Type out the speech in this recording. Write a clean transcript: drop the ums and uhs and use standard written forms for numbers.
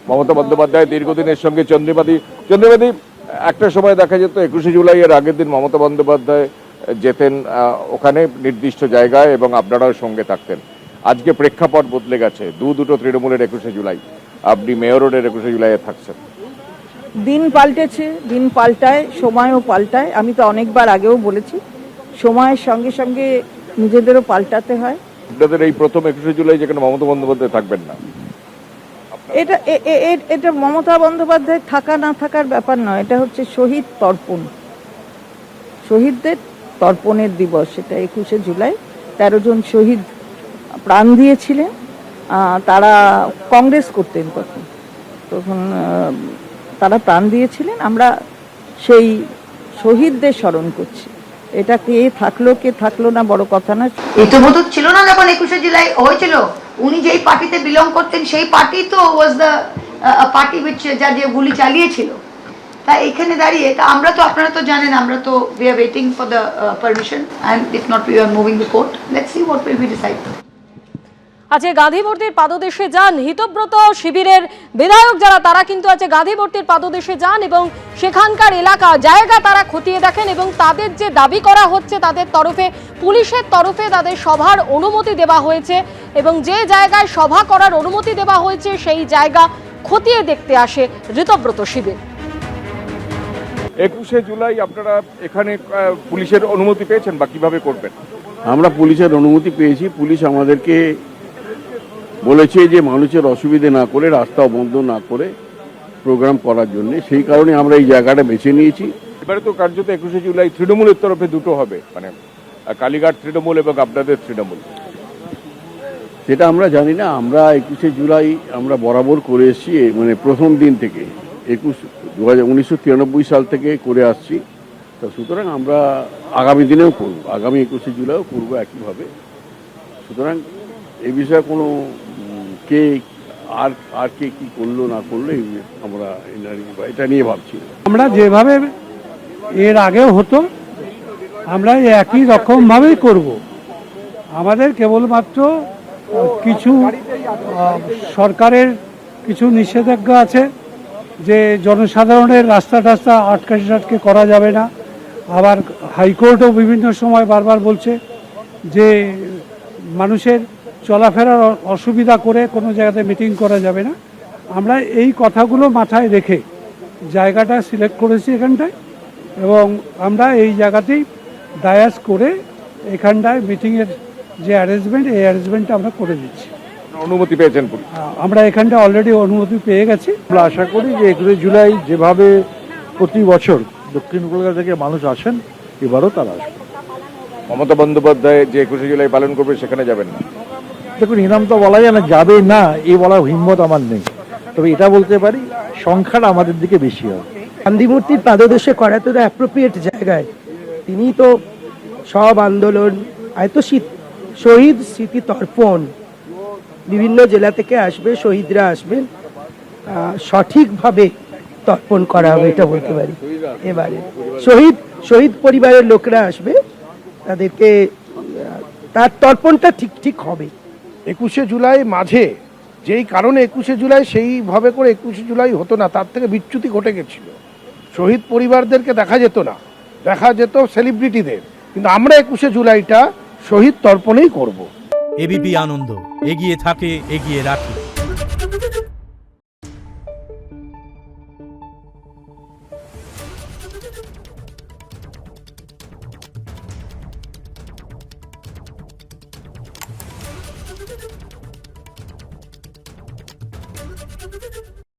মমতা বন্দ্যোপাধ্যায় দীর্ঘদিনের সঙ্গে চন্দ্রিমাদি একটা সময় দেখা যেত 21শে জুলাই এর আগের দিন মমতা বন্দ্যোপাধ্যায় যেতেন ওখানে নির্দিষ্ট জায়গায় এবং আপনারাও সঙ্গে থাকতেন। আজকে প্রেক্ষাপট বদলে গেছে, দুটো তৃণমূলের 21শে জুলাই, আপনি মেয়র রোডের 21শে জুলাইয়ে থাকছেন। দিন পাল্টেছে, দিন পাল্টায়, সময়ও পাল্টায়। আমি তো অনেকবার আগেও বলেছি, সময়ের সঙ্গে সঙ্গে নিজেদেরও পাল্টাতে হয়। আপনাদের এই প্রথম 21শে জুলাই যেখানে মমতা বন্দ্যোপাধ্যায় থাকবেন না, এটা মমতা বন্দ্যোপাধ্যায় থাকা না থাকার ব্যাপার নয়, এটা হচ্ছে শহীদ তর্পণ, শহীদদের তর্পণের দিবস। এটা 21শে জুলাই 13 জন শহীদ প্রাণ দিয়েছিলেন। তারা কংগ্রেস করতেন তখন তারা প্রাণ দিয়েছিলেন। আমরা সেই শহীদদের স্মরণ করছি। এটা কে থাকলো না বড় কথা না। এই তো বোধ ছিল না যখন 21শে জুলাই হয়েছিল, উনি যেই পার্টিতে বিলং করতেন সেই পার্টি তো ওয়াজ দ্য পার্টি উইচ যা যে গুলি চালিয়েছিল। তা এখানে দাঁড়িয়ে তা আমরা তো, আপনারা তো জানেন, আমরা তো we are waiting for the permission and if not we are moving the court, let's see what will be decide. আজকে গান্ধী মূর্তির পাদদেশে যান হিতব্রত শিবিরের বিধায়ক যারা, তারা কিন্তু আজকে গান্ধী মূর্তির পাদদেশে যান এবং সেখানকার জায়গা তারা খতিয়ে দেখেন এবং তাদের যে দাবি করা হচ্ছে তাদের তরফে, পুলিশের তরফে তাদের সভার অনুমতি দেওয়া হয়েছে এবং যে জায়গায় সভা করার অনুমতি দেওয়া হয়েছে সেই জায়গা খতিয়ে দেখতে আসে ঋতব্রত শিবির। 21শে জুলাই আপনারা এখানে পুলিশের অনুমতি পেয়েছেন বা কিভাবে করবেন? আমরা পুলিশের অনুমতি পেয়েছি। পুলিশ আমাদেরকে বলেছে যে মানুষের অসুবিধে না করে, রাস্তা বন্ধ না করে প্রোগ্রাম করার জন্য। সেই কারণে আমরা এই জায়গাটা বেছে নিয়েছি। এবারে তো কার্যত 21শে জুলাই তৃণমূলের তরফে দুটো হবে, মানে কালীঘাট তৃণমূল এবং আপনাদের তৃণমূল। সেটা আমরা জানি না। আমরা 21শে জুলাই আমরা বরাবর করে এসেছি, মানে প্রথম দিন থেকে 1993 সাল থেকে করে আসছি। তো সুতরাং আমরা আগামী দিনেও করব, আগামী 21শে জুলাইও করবো একইভাবে। সুতরাং এই বিষয়ে কোনো কে আর কে কি করলো না করলো আমরা এটা নিয়ে ভাবছি। আমরা যেভাবে এর আগেও হতো আমরা একই রকমভাবেই করব। আমাদের কেবলমাত্র কিছু সরকারের কিছু নিষেধাজ্ঞা আছে, যে জনসাধারণের রাস্তা টাস্তা আটকে করা যাবে না। আবার হাইকোর্টও বিভিন্ন সময় বারবার বলছে যে মানুষের চলাফেরার অসুবিধা করে কোনো জায়গাতে মিটিং করা যাবে না। আমরা এই কথাগুলো মাথায় রেখে জায়গাটা সিলেক্ট করেছি এখানটায়, এবং আমরা এই জায়গাতেই ডায়াস করে এখানটায় মিটিংয়ের যে অ্যারেঞ্জমেন্ট, এই অ্যারেঞ্জমেন্টটা আমরা করে দিচ্ছি। অনুমতি পেয়েছেন? আমরা এখানটা অলরেডি অনুমতি পেয়ে গেছি। আমরা আশা করি যে 21শে জুলাই যেভাবে প্রতি বছর দক্ষিণ কলকাতা থেকে মানুষ আসেন, এবারও তারা আসবেন। মমতা বন্দ্যোপাধ্যায় যে 21শে জুলাই পালন করবে সেখানে যাবেন না? দেখুন, ইনাম তো বলা যায় না যাবে না, এই বলার হিম্মত আমার নেই। তবে এটা বলতে পারি সংখ্যাটা আমাদের দিকে বেশি হবে। গান্ধী মূর্তির পাদদেশে করা তো অ্যাপ্রোপ্রিয়েট জায়গায়। তিনি তো সব আন্দোলন, হয়তো শহীদ স্মৃতি তর্পণ, বিভিন্ন জেলা থেকে আসবে, শহীদরা আসবেন, সঠিকভাবে তর্পণ করা হবে এটা বলতে পারি। এবারে শহীদ পরিবারের লোকরা আসবে, তাদেরকে তার তর্পণটা ঠিক হবে। 21শে জুলাই মাঝে যেই কারণে 21শে জুলাই সেইভাবে করে 21শে জুলাই হতো না, তার থেকে বিচ্যুতি ঘটে গেছিল। শহীদ পরিবারদেরকে দেখা যেত না, দেখা যেত সেলিব্রিটিদের। কিন্তু আমরা 21শে জুলাইটা শহীদ তর্পণেই করব। এবিপি আনন্দ এগিয়ে থাকে, এগিয়ে রাখে।